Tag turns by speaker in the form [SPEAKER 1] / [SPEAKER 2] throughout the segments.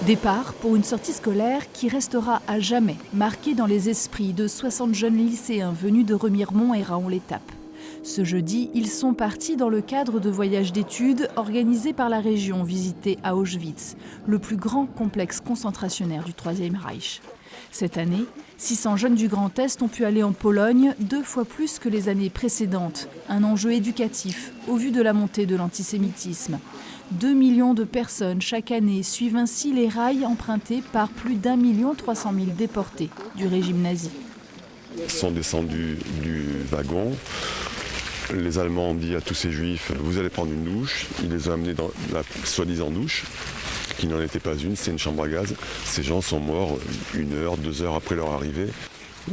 [SPEAKER 1] Départ pour une sortie scolaire qui restera à jamais marquée dans les esprits de 60 jeunes lycéens venus de Remiremont et Raon-l'Étape. Ce jeudi, ils sont partis dans le cadre de voyages d'études organisés par la région visiter à Auschwitz, le plus grand complexe concentrationnaire du Troisième Reich. Cette année, 600 jeunes du Grand Est ont pu aller en Pologne, 2 fois plus que les années précédentes. Un enjeu éducatif au vu de la montée de l'antisémitisme. 2 millions de personnes chaque année suivent ainsi les rails empruntés par plus d'1 300 000 déportés du régime nazi.
[SPEAKER 2] Ils sont descendus du wagon. Les Allemands ont dit à tous ces Juifs « vous allez prendre une douche ». Ils les ont amenés dans la soi-disant douche, qui n'en était pas une, c'est une chambre à gaz. Ces gens sont morts 1 heure, 2 heures après leur arrivée.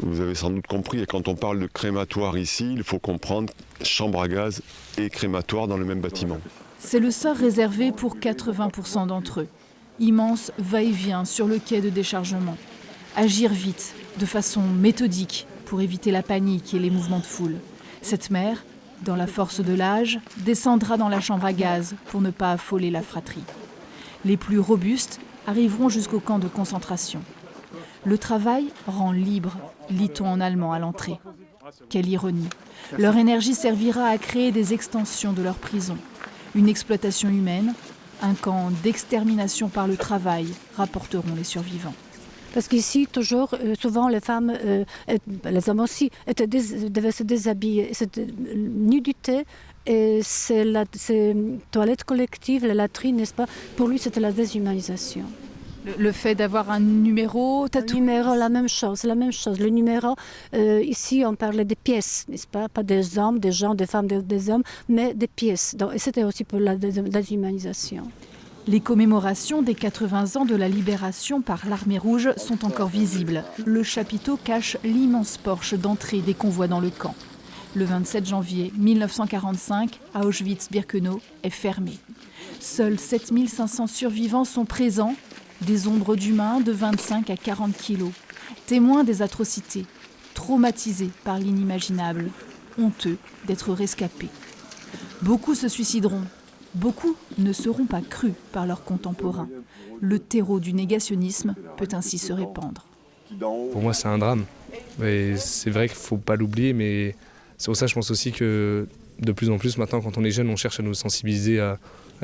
[SPEAKER 2] Vous avez sans doute compris, et quand on parle de crématoire ici, il faut comprendre chambre à gaz et crématoire dans le même bâtiment.
[SPEAKER 1] C'est le sort réservé pour 80% d'entre eux. Immense va-et-vient sur le quai de déchargement. Agir vite, de façon méthodique, pour éviter la panique et les mouvements de foule. Cette mère, dans la force de l'âge, descendra dans la chambre à gaz pour ne pas affoler la fratrie. Les plus robustes arriveront jusqu'au camp de concentration. Le travail rend libre, lit-on en allemand à l'entrée. Quelle ironie. Leur énergie servira à créer des extensions de leur prison. Une exploitation humaine, un camp d'extermination par le travail, rapporteront les survivants.
[SPEAKER 3] Parce qu'ici, toujours, souvent, les femmes, les hommes aussi, devaient se déshabiller. Cette nudité, et c'est toilette collective, la latrine, n'est-ce pas? Pour lui, c'était la déshumanisation.
[SPEAKER 1] Le fait d'avoir un numéro, tatou.
[SPEAKER 3] Le numéro, la même chose, c'est la même chose. Le numéro, ici, on parlait des pièces, n'est-ce pas? Pas des hommes, des gens, des femmes, des hommes, mais des pièces. Donc, et c'était aussi pour la déshumanisation.
[SPEAKER 1] Les commémorations des 80 ans de la libération par l'Armée rouge sont encore visibles. Le chapiteau cache l'immense porche d'entrée des convois dans le camp. Le 27 janvier 1945, à Auschwitz-Birkenau, est fermé. Seuls 7500 survivants sont présents, des ombres d'humains de 25 à 40 kilos, témoins des atrocités, traumatisés par l'inimaginable, honteux d'être rescapés. Beaucoup se suicideront. Beaucoup ne seront pas crus par leurs contemporains. Le terreau du négationnisme peut ainsi se répandre.
[SPEAKER 4] Pour moi, c'est un drame. Et c'est vrai qu'il ne faut pas l'oublier, mais c'est pour ça que je pense aussi que de plus en plus, maintenant, quand on est jeune, on cherche à nous sensibiliser à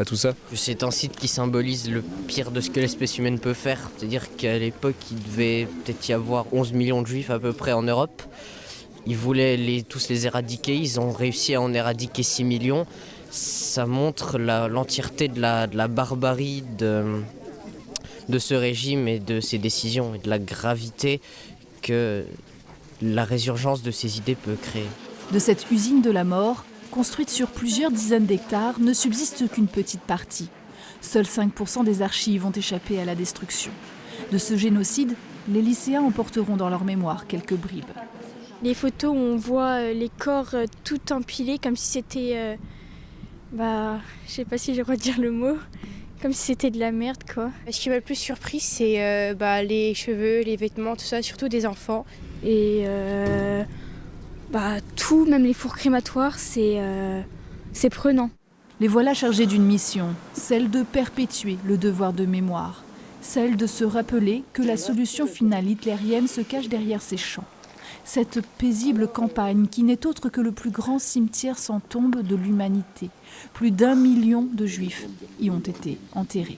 [SPEAKER 4] tout ça.
[SPEAKER 5] C'est un site qui symbolise le pire de ce que l'espèce humaine peut faire. C'est-à-dire qu'à l'époque, il devait peut-être y avoir 11 millions de juifs à peu près en Europe. Ils voulaient tous les éradiquer. Ils ont réussi à en éradiquer 6 millions. Ça montre l'entièreté de la barbarie de ce régime et de ses décisions et de la gravité que la résurgence de ces idées peut créer.
[SPEAKER 1] De cette usine de la mort, construite sur plusieurs dizaines d'hectares, ne subsiste qu'une petite partie. Seuls 5% des archives ont échappé à la destruction. De ce génocide, les lycéens emporteront dans leur mémoire quelques bribes.
[SPEAKER 6] Les photos où on voit les corps tout empilés comme si c'était... je sais pas si j'ai le droit de dire le mot, comme si c'était de la merde, quoi.
[SPEAKER 7] Ce qui m'a le plus surpris, c'est les cheveux, les vêtements, tout ça, surtout des enfants.
[SPEAKER 6] Et tout, même les fours crématoires, c'est prenant.
[SPEAKER 1] Les voilà chargés d'une mission, celle de perpétuer le devoir de mémoire, celle de se rappeler que la solution finale hitlérienne se cache derrière ces champs. Cette paisible campagne qui n'est autre que le plus grand cimetière sans tombe de l'humanité. Plus d'1 million de juifs y ont été enterrés.